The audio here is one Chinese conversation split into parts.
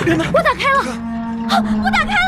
人呢？我打开了，我打开了！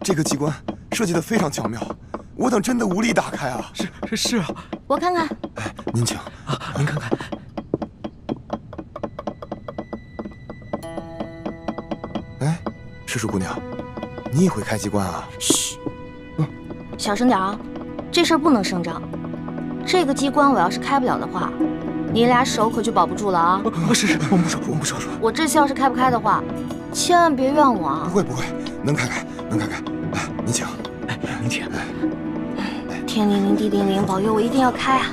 这个机关设计得非常巧妙，我等真的无力打开啊！是啊，我看看。哎，您请啊，您看看。哎，赤树姑娘，你也会开机关啊？嘘，小声点啊，这事儿不能声张。这个机关我要是开不了的话，你俩手可就保不住了啊！是，我们不说。我这次要是开不开的话，千万别怨我啊！不会，能开。来，您请。哎，您请。天灵灵，地灵灵，保佑我一定要开啊！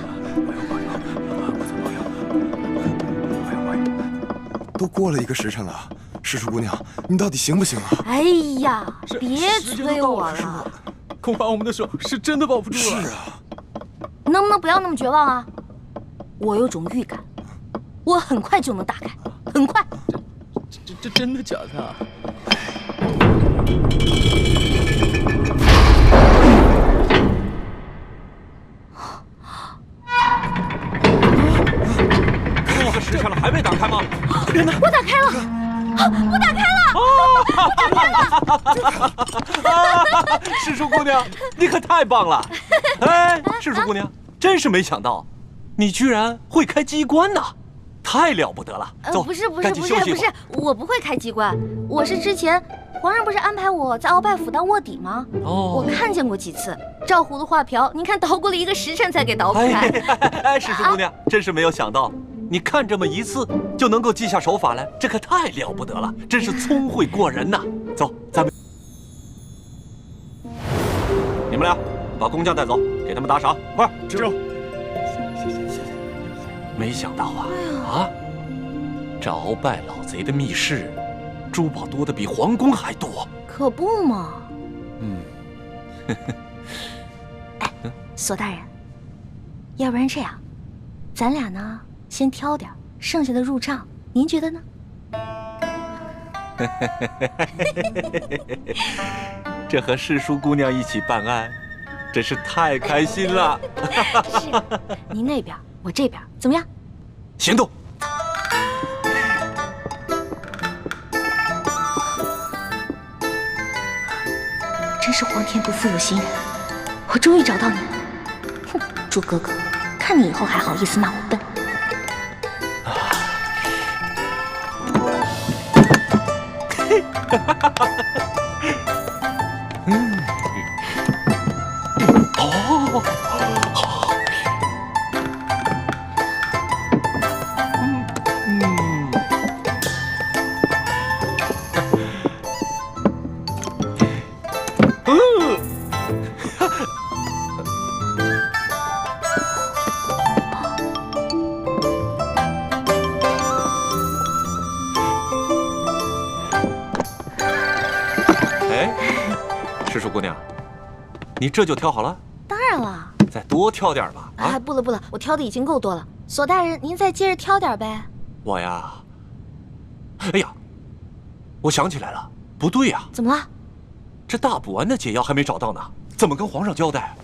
都过了1个时辰了，赤树姑娘，你到底行不行啊？哎呀，别催我了，恐怕我们的手是真的保不住了。是啊，能不能不要那么绝望啊？我有种预感，我很快就能打开，很快。这真的假的啊？这个时辰了还没打开吗？人呢？我打开了，我打开了！赤树姑娘，你可太棒了！哎，赤树姑娘，真是没想到，你居然会开机关呐，太了不得了！走，不是，赶紧休息吧。我不会开机关，我是之前皇上不是安排我在鳌拜府当卧底吗？我看见过几次，照葫芦画瓢，您看捣鼓了1个时辰才给捣鼓开。哎，赤树姑娘，真是没有想到，你看这么一次就能够记下手法来，这可太了不得了，真是聪慧过人呐！走，咱们，你们俩把工匠带走，给他们打赏，快！知。没想到啊，这鳌拜老贼的密室，珠宝多得比皇宫还多。可不嘛。哎，索大人，要不然这样，咱俩呢先挑点，剩下的入账，您觉得呢？这和世叔姑娘一起办案，真是太开心了。是，您那边，我这边，怎么样？行动！真是皇天不负有心人，我终于找到你了。哼，朱哥哥，看你以后还好意思骂我笨。赤树姑娘，你这就挑好了？当然了，再多挑点吧。啊，不了，我挑的已经够多了。索大人，您再接着挑点呗。我呀，哎呀，我想起来了，不对呀。怎么了？这大补丸的解药还没找到呢，怎么跟皇上交代？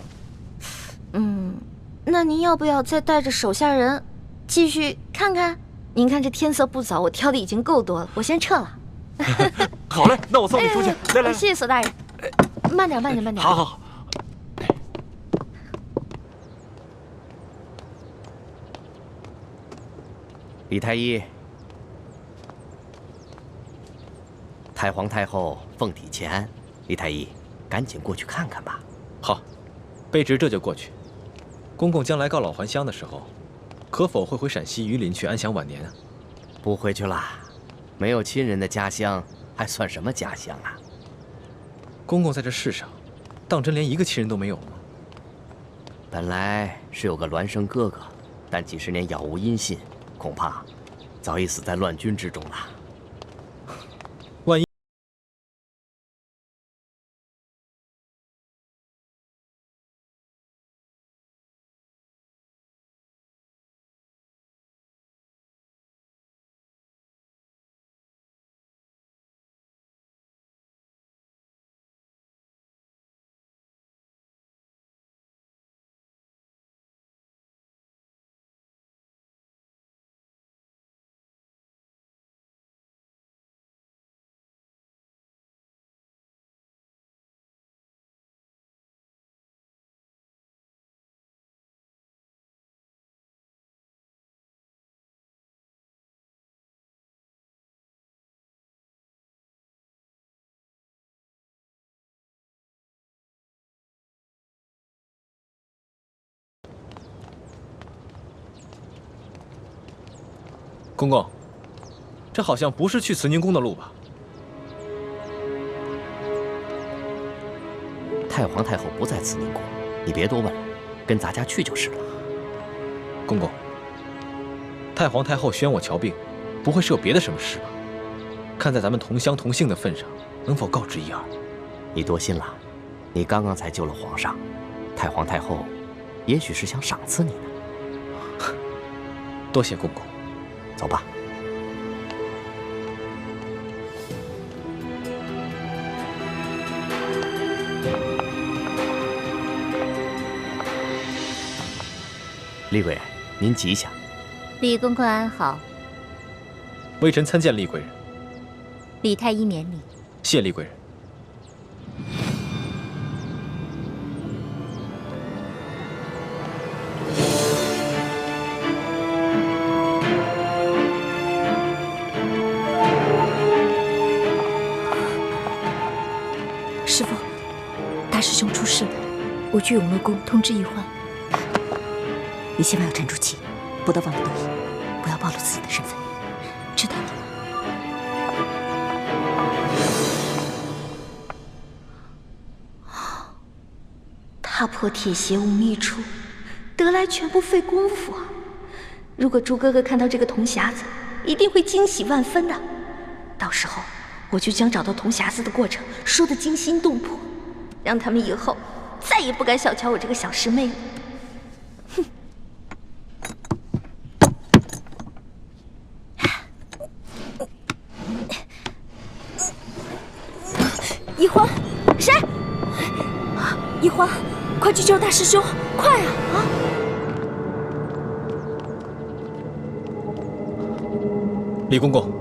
那您要不要再带着手下人继续看看？您看这天色不早，我挑的已经够多了，我先撤了。好嘞，那我送你出去。来，谢谢索大人。慢点。好。李太医，太皇太后凤体前安，李太医，赶紧过去看看吧。好，卑职这就过去。公公将来告老还乡的时候，可否会回陕西榆林去安享晚年啊？不回去啦，没有亲人的家乡还算什么家乡啊？公公在这世上，当真连一个亲人都没有吗？本来是有个孪生哥哥，但几十年杳无音信，恐怕早已死在乱军之中了。公公，这好像不是去慈宁宫的路吧？太皇太后不在慈宁宫，你别多问了，跟咱家去就是了。公公，太皇太后宣我瞧病，不会是有别的什么事吧？看在咱们同乡同姓的份上，能否告知一二？你多心了，你刚刚才救了皇上，太皇太后也许是想赏赐你呢。多谢公公。走吧。厉贵人，您吉祥。李公公安好。微臣参见厉贵人。李太医免礼。谢厉贵人。师父，大师兄出事了，我去永乐宫通知医患。你千万要沉住气，不到万不得已，不要暴露自己的身份，知道了吗？踏破铁鞋无觅处，得来全不费工夫啊！如果朱哥哥看到这个铜匣子，一定会惊喜万分的。到时候我就将找到铜匣子的过程说得惊心动魄，让他们以后再也不敢小瞧我这个小师妹了。哼！一欢，谁？一欢，快去救大师兄，快啊！李公公，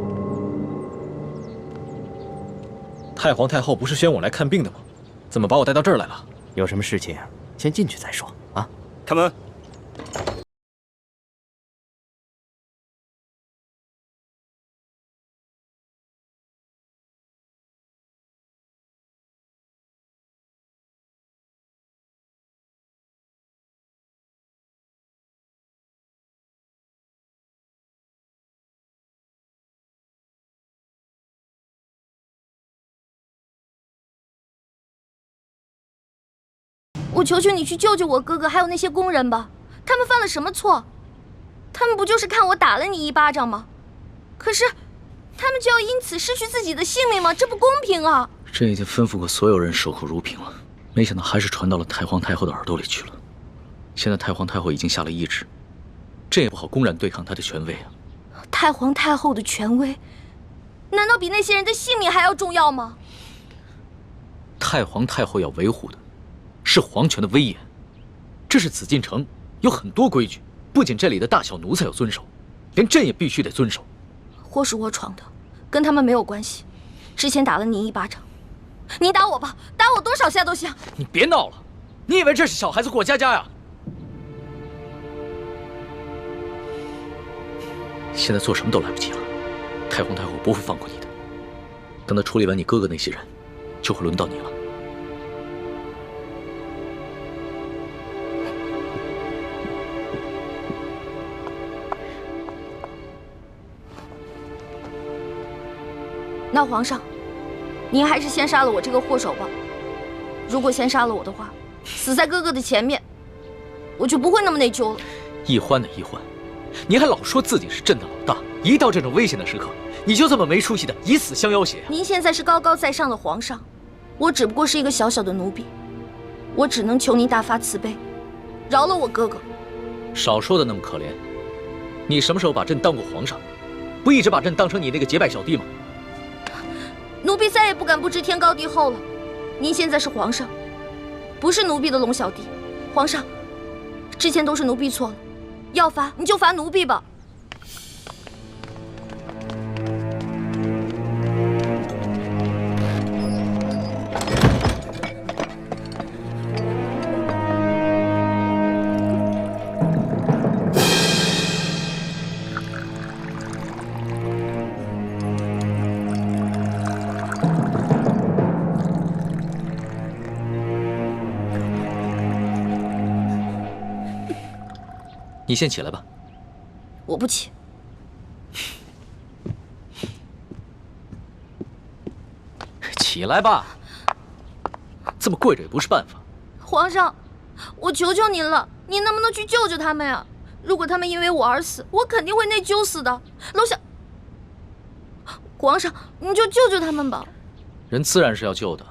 太皇太后不是宣我来看病的吗？怎么把我带到这儿来了？有什么事情先进去再说啊。开门。我求求你去救救我哥哥，还有那些工人吧！他们犯了什么错？他们不就是看我打了你一巴掌吗？可是，他们就要因此失去自己的性命吗？这不公平啊！朕已经吩咐过所有人守口如瓶了，没想到还是传到了太皇太后的耳朵里去了。现在太皇太后已经下了懿旨，朕也不好公然对抗她的权威啊。太皇太后的权威，难道比那些人的性命还要重要吗？太皇太后要维护的是皇权的威严，这是紫禁城有很多规矩，不仅这里的大小奴才要遵守，连朕也必须得遵守。祸是我闯的，跟他们没有关系。之前打了你一巴掌，你打我吧，打我多少下都行。你别闹了，你以为这是小孩子过家家呀？现在做什么都来不及了，太皇太后不会放过你的。等她处理完你哥哥那些人，就会轮到你了。那皇上，您还是先杀了我这个祸首吧。如果先杀了我的话，死在哥哥的前面，我就不会那么内疚了。易欢的易欢，你还老说自己是朕的老大，一到这种危险的时刻，你就这么没出息的以死相要挟啊！您现在是高高在上的皇上，我只不过是一个小小的奴婢，我只能求您大发慈悲，饶了我哥哥。少说的那么可怜，你什么时候把朕当过皇上？不一直把朕当成你那个结拜小弟吗？奴婢再也不敢不知天高地厚了。您现在是皇上，不是奴婢的龙小弟。皇上，之前都是奴婢错了，要罚你就罚奴婢吧。你先起来吧。我不起。起来吧，这么跪着也不是办法。皇上，我求求您了，您能不能去救救他们呀？如果他们因为我而死，我肯定会内疚死的。楼下，皇上，你就救救他们吧。人自然是要救的，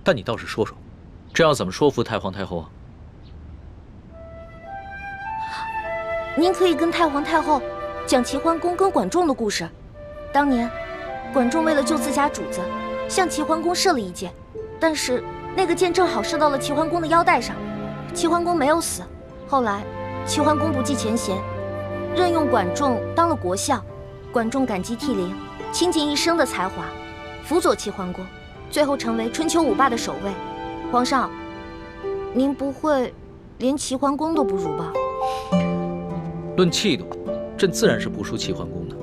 但你倒是说说，这要怎么说服太皇太后啊？您可以跟太皇太后讲齐桓公跟管仲的故事。当年，管仲为了救自家主子，向齐桓公射了一箭，但是那个箭正好射到了齐桓公的腰带上，齐桓公没有死。后来，齐桓公不计前嫌，任用管仲当了国相。管仲感激涕零，倾尽一生的才华，辅佐齐桓公，最后成为春秋五霸的首位。皇上，您不会连齐桓公都不如吧？论气度，朕自然是不输齐桓公的。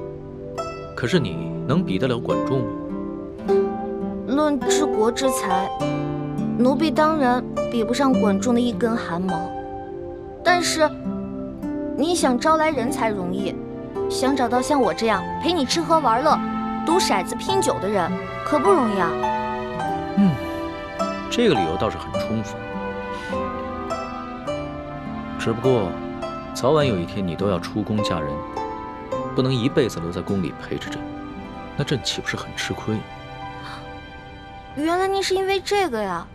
可是你能比得了管仲吗？论治国之才，奴婢当然比不上管仲的一根汗毛。但是，你想招来人才容易，想找到像我这样陪你吃喝玩乐、赌骰子拼酒的人，可不容易啊。这个理由倒是很充分。只不过，早晚有一天你都要出宫嫁人，不能一辈子留在宫里陪着朕，那朕岂不是很吃亏？原来您是因为这个呀。